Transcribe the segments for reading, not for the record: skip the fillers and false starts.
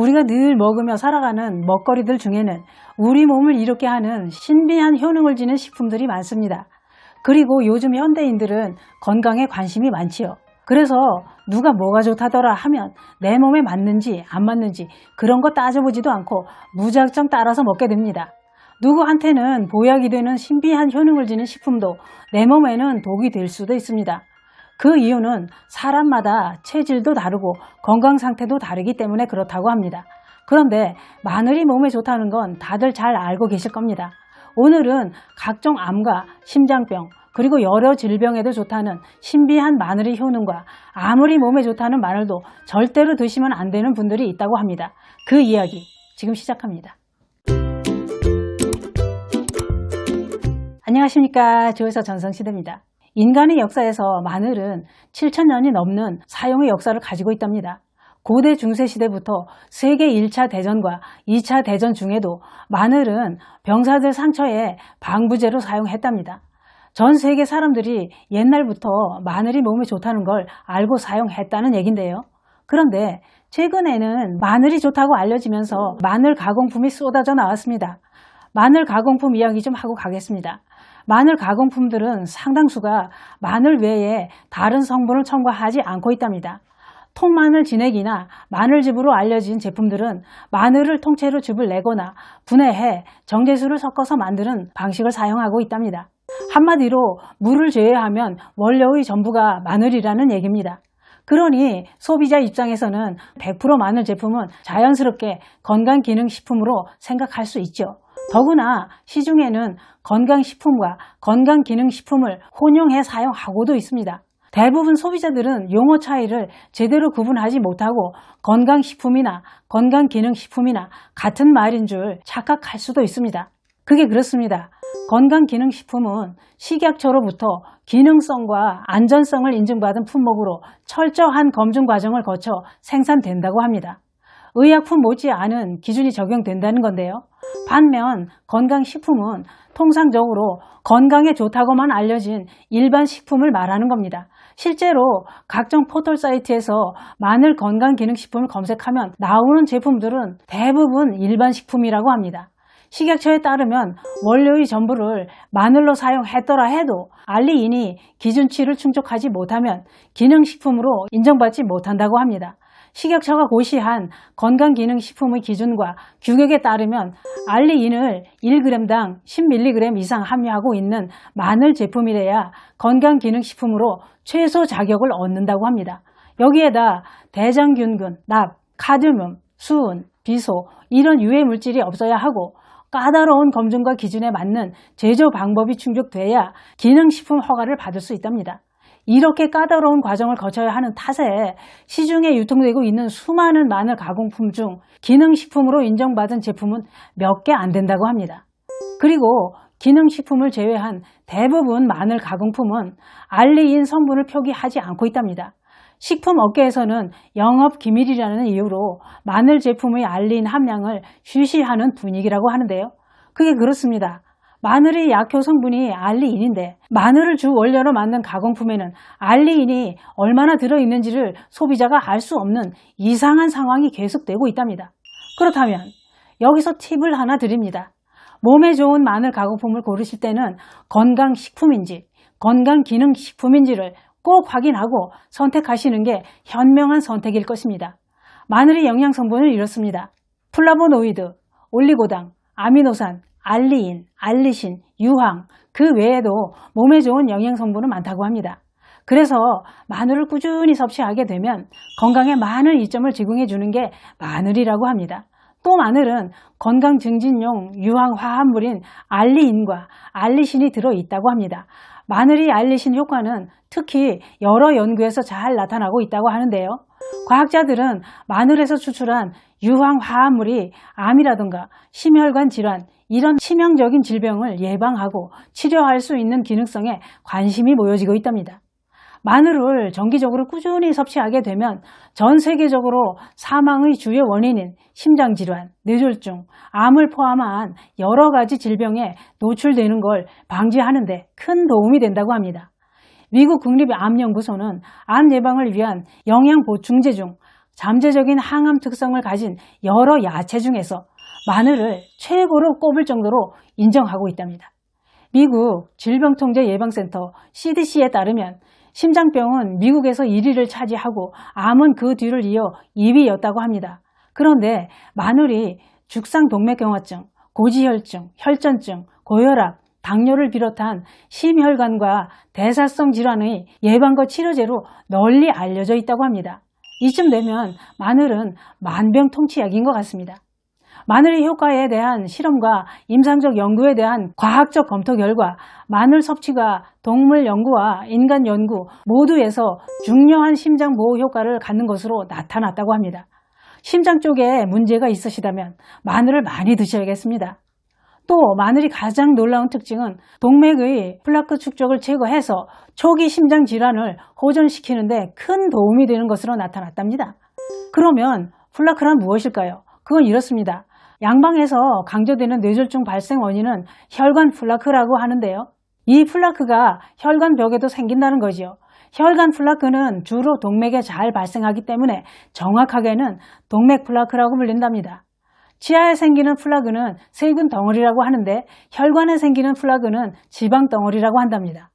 우리가 늘 먹으며 살아가는 먹거리들 중에는 우리 몸을 이롭게 하는 신비한 효능을 지닌 식품들이 많습니다. 그리고 요즘 현대인들은 건강에 관심이 많지요. 그래서 누가 뭐가 좋다더라 하면 내 몸에 맞는지 안 맞는지 그런 거 따져보지도 않고 무작정 따라서 먹게 됩니다. 누구한테는 보약이 되는 신비한 효능을 지닌 식품도 내 몸에는 독이 될 수도 있습니다. 그 이유는 사람마다 체질도 다르고 건강 상태도 다르기 때문에 그렇다고 합니다. 그런데 마늘이 몸에 좋다는 건 다들 잘 알고 계실 겁니다. 오늘은 각종 암과 심장병 그리고 여러 질병에도 좋다는 신비한 마늘의 효능과 아무리 몸에 좋다는 마늘도 절대로 드시면 안 되는 분들이 있다고 합니다. 그 이야기 지금 시작합니다. 안녕하십니까, 조회사 전성시대입니다. 인간의 역사에서 마늘은 7,000년이 넘는 사용의 역사를 가지고 있답니다. 고대 중세시대부터 세계 1차 대전과 2차 대전 중에도 마늘은 병사들 상처에 방부제로 사용했답니다. 전 세계 사람들이 옛날부터 마늘이 몸에 좋다는 걸 알고 사용했다는 얘긴데요. 그런데 최근에는 마늘이 좋다고 알려지면서 마늘 가공품이 쏟아져 나왔습니다. 마늘 가공품 이야기 좀 하고 가겠습니다. 마늘 가공품들은 상당수가 마늘 외에 다른 성분을 첨가하지 않고 있답니다. 통마늘 진액이나 마늘즙으로 알려진 제품들은 마늘을 통째로 즙을 내거나 분해해 정제수를 섞어서 만드는 방식을 사용하고 있답니다. 한마디로 물을 제외하면 원료의 전부가 마늘이라는 얘기입니다. 그러니 소비자 입장에서는 100% 마늘 제품은 자연스럽게 건강기능식품으로 생각할 수 있죠. 더구나 시중에는 건강식품과 건강기능식품을 혼용해 사용하고도 있습니다. 대부분 소비자들은 용어 차이를 제대로 구분하지 못하고 건강식품이나 건강기능식품이나 같은 말인 줄 착각할 수도 있습니다. 그게 그렇습니다. 건강기능식품은 식약처로부터 기능성과 안전성을 인증받은 품목으로 철저한 검증 과정을 거쳐 생산된다고 합니다. 의약품 못지않은 기준이 적용된다는 건데요. 반면 건강식품은 통상적으로 건강에 좋다고만 알려진 일반 식품을 말하는 겁니다. 실제로 각종 포털 사이트에서 마늘 건강기능식품을 검색하면 나오는 제품들은 대부분 일반 식품이라고 합니다. 식약처에 따르면 원료의 전부를 마늘로 사용했더라 해도 알리인이 기준치를 충족하지 못하면 기능식품으로 인정받지 못한다고 합니다. 식약처가 고시한 건강기능식품의 기준과 규격에 따르면 알리인을 1g당 10mg 이상 함유하고 있는 마늘 제품이래야 건강기능식품으로 최소 자격을 얻는다고 합니다. 여기에다 대장균군, 납, 카드뮴, 수은, 비소 이런 유해 물질이 없어야 하고 까다로운 검증과 기준에 맞는 제조 방법이 충족돼야 기능식품 허가를 받을 수 있답니다. 이렇게 까다로운 과정을 거쳐야 하는 탓에 시중에 유통되고 있는 수많은 마늘 가공품 중 기능식품으로 인정받은 제품은 몇 개 안 된다고 합니다. 그리고 기능식품을 제외한 대부분 마늘 가공품은 알리인 성분을 표기하지 않고 있답니다. 식품업계에서는 영업기밀이라는 이유로 마늘 제품의 알리인 함량을 쉬쉬하는 분위기라고 하는데요. 그게 그렇습니다. 마늘의 약효 성분이 알리인인데 마늘을 주 원료로 만든 가공품에는 알리인이 얼마나 들어있는지를 소비자가 알 수 없는 이상한 상황이 계속되고 있답니다. 그렇다면 여기서 팁을 하나 드립니다. 몸에 좋은 마늘 가공품을 고르실 때는 건강식품인지 건강기능식품인지를 꼭 확인하고 선택하시는 게 현명한 선택일 것입니다. 마늘의 영양성분은 이렇습니다. 플라보노이드, 올리고당, 아미노산, 알리인, 알리신, 유황, 그 외에도 몸에 좋은 영양성분은 많다고 합니다. 그래서 마늘을 꾸준히 섭취하게 되면 건강에 많은 이점을 제공해 주는 게 마늘이라고 합니다. 또 마늘은 건강 증진용 유황 화합물인 알리인과 알리신이 들어있다고 합니다. 마늘이 알리신 효과는 특히 여러 연구에서 잘 나타나고 있다고 하는데요. 과학자들은 마늘에서 추출한 유황 화합물이 암이라든가 심혈관 질환, 이런 치명적인 질병을 예방하고 치료할 수 있는 기능성에 관심이 모여지고 있답니다. 마늘을 정기적으로 꾸준히 섭취하게 되면 전 세계적으로 사망의 주요 원인인 심장질환, 뇌졸중, 암을 포함한 여러 가지 질병에 노출되는 걸 방지하는 데 큰 도움이 된다고 합니다. 미국 국립암연구소는 암 예방을 위한 영양 보충제 중 잠재적인 항암 특성을 가진 여러 야채 중에서 마늘을 최고로 꼽을 정도로 인정하고 있답니다. 미국 질병통제예방센터 CDC에 따르면 심장병은 미국에서 1위를 차지하고 암은 그 뒤를 이어 2위였다고 합니다. 그런데 마늘이 죽상동맥경화증, 고지혈증, 혈전증, 고혈압, 당뇨를 비롯한 심혈관과 대사성 질환의 예방과 치료제로 널리 알려져 있다고 합니다. 이쯤 되면 마늘은 만병통치약인 것 같습니다. 마늘의 효과에 대한 실험과 임상적 연구에 대한 과학적 검토 결과 마늘 섭취가 동물 연구와 인간 연구 모두에서 중요한 심장 보호 효과를 갖는 것으로 나타났다고 합니다. 심장 쪽에 문제가 있으시다면 마늘을 많이 드셔야겠습니다. 또 마늘이 가장 놀라운 특징은 동맥의 플라크 축적을 제거해서 초기 심장 질환을 호전시키는데 큰 도움이 되는 것으로 나타났답니다. 그러면 플라크란 무엇일까요? 그건 이렇습니다. 양방에서 강조되는 뇌졸중 발생 원인은 혈관 플라크라고 하는데요. 이 플라크가 혈관벽에도 생긴다는 거지요. 혈관 플라크는 주로 동맥에 잘 발생하기 때문에 정확하게는 동맥 플라크라고 불린답니다. 치아에 생기는 플라그는 세균 덩어리라고 하는데 혈관에 생기는 플라그는 지방 덩어리라고 한답니다.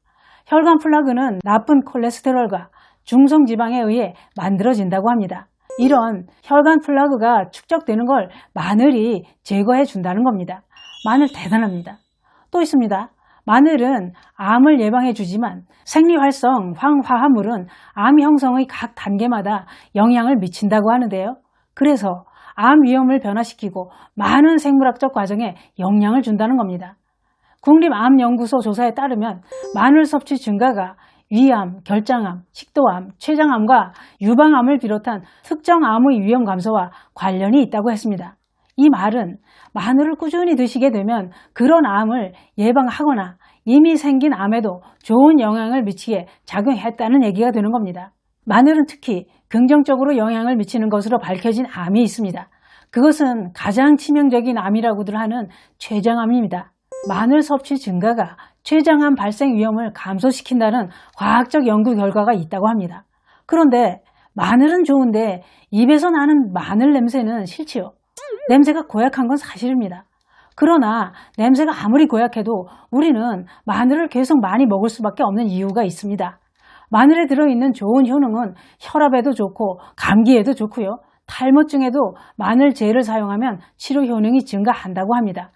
혈관 플라그는 나쁜 콜레스테롤과 중성지방에 의해 만들어진다고 합니다. 이런 혈관 플라그가 축적되는 걸 마늘이 제거해 준다는 겁니다. 마늘 대단합니다. 또 있습니다. 마늘은 암을 예방해 주지만 생리활성 황화합물은 암 형성의 각 단계마다 영향을 미친다고 하는데요. 그래서 암 위험을 변화시키고 많은 생물학적 과정에 영향을 준다는 겁니다. 국립암연구소 조사에 따르면 마늘 섭취 증가가 위암, 결장암, 식도암, 췌장암과 유방암을 비롯한 특정 암의 위험 감소와 관련이 있다고 했습니다. 이 말은 마늘을 꾸준히 드시게 되면 그런 암을 예방하거나 이미 생긴 암에도 좋은 영향을 미치게 작용했다는 얘기가 되는 겁니다. 마늘은 특히 긍정적으로 영향을 미치는 것으로 밝혀진 암이 있습니다. 그것은 가장 치명적인 암이라고들 하는 췌장암입니다. 마늘 섭취 증가가 췌장암 발생 위험을 감소시킨다는 과학적 연구 결과가 있다고 합니다. 그런데 마늘은 좋은데 입에서 나는 마늘 냄새는 싫지요. 냄새가 고약한 건 사실입니다. 그러나 냄새가 아무리 고약해도 우리는 마늘을 계속 많이 먹을 수밖에 없는 이유가 있습니다. 마늘에 들어있는 좋은 효능은 혈압에도 좋고 감기에도 좋고요. 탈모증에도 마늘제를 사용하면 치료 효능이 증가한다고 합니다.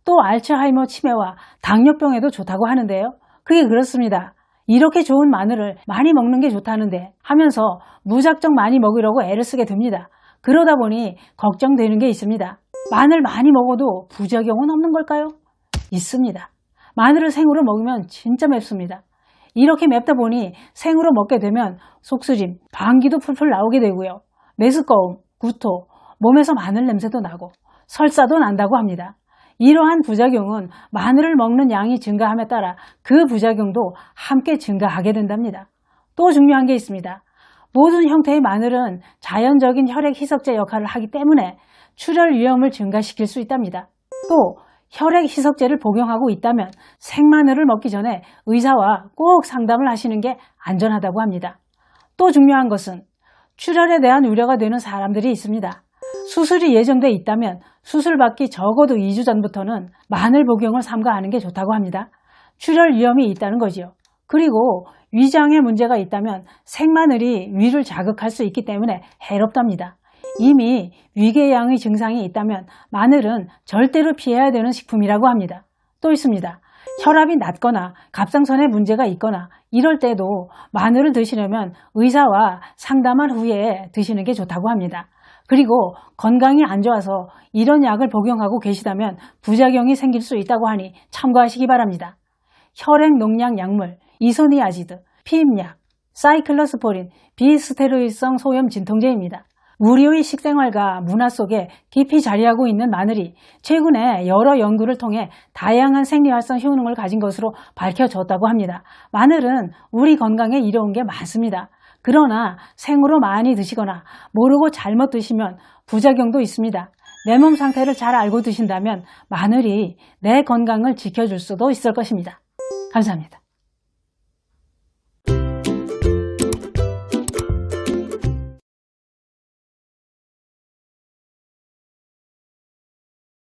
또 알츠하이머 치매와 당뇨병에도 좋다고 하는데요. 그게 그렇습니다. 이렇게 좋은 마늘을 많이 먹는 게 좋다는데 하면서 무작정 많이 먹으려고 애를 쓰게 됩니다. 그러다 보니 걱정되는 게 있습니다. 마늘 많이 먹어도 부작용은 없는 걸까요? 있습니다. 마늘을 생으로 먹으면 진짜 맵습니다. 이렇게 맵다 보니 생으로 먹게 되면 속쓰림, 방귀도 풀풀 나오게 되고요. 메스꺼움, 구토, 몸에서 마늘 냄새도 나고 설사도 난다고 합니다. 이러한 부작용은 마늘을 먹는 양이 증가함에 따라 그 부작용도 함께 증가하게 된답니다. 또 중요한 게 있습니다. 모든 형태의 마늘은 자연적인 혈액 희석제 역할을 하기 때문에 출혈 위험을 증가시킬 수 있답니다. 또 혈액 희석제를 복용하고 있다면 생마늘을 먹기 전에 의사와 꼭 상담을 하시는 게 안전하다고 합니다. 또 중요한 것은 출혈에 대한 우려가 되는 사람들이 있습니다. 수술이 예정돼 있다면 수술 받기 적어도 2주 전부터는 마늘 복용을 삼가하는 게 좋다고 합니다. 출혈 위험이 있다는 거지요. 그리고 위장에 문제가 있다면 생마늘이 위를 자극할 수 있기 때문에 해롭답니다. 이미 위궤양의 증상이 있다면 마늘은 절대로 피해야 되는 식품이라고 합니다. 또 있습니다. 혈압이 낮거나 갑상선에 문제가 있거나 이럴 때도 마늘을 드시려면 의사와 상담한 후에 드시는 게 좋다고 합니다. 그리고 건강이 안 좋아서 이런 약을 복용하고 계시다면 부작용이 생길 수 있다고 하니 참고하시기 바랍니다. 혈액 농약 약물, 이소니아지드, 피임약, 사이클로스포린, 비스테로이드성 소염 진통제입니다. 우리의 식생활과 문화 속에 깊이 자리하고 있는 마늘이 최근에 여러 연구를 통해 다양한 생리활성 효능을 가진 것으로 밝혀졌다고 합니다. 마늘은 우리 건강에 이로운 게 많습니다. 그러나 생으로 많이 드시거나 모르고 잘못 드시면 부작용도 있습니다. 내 몸 상태를 잘 알고 드신다면 마늘이 내 건강을 지켜줄 수도 있을 것입니다. 감사합니다.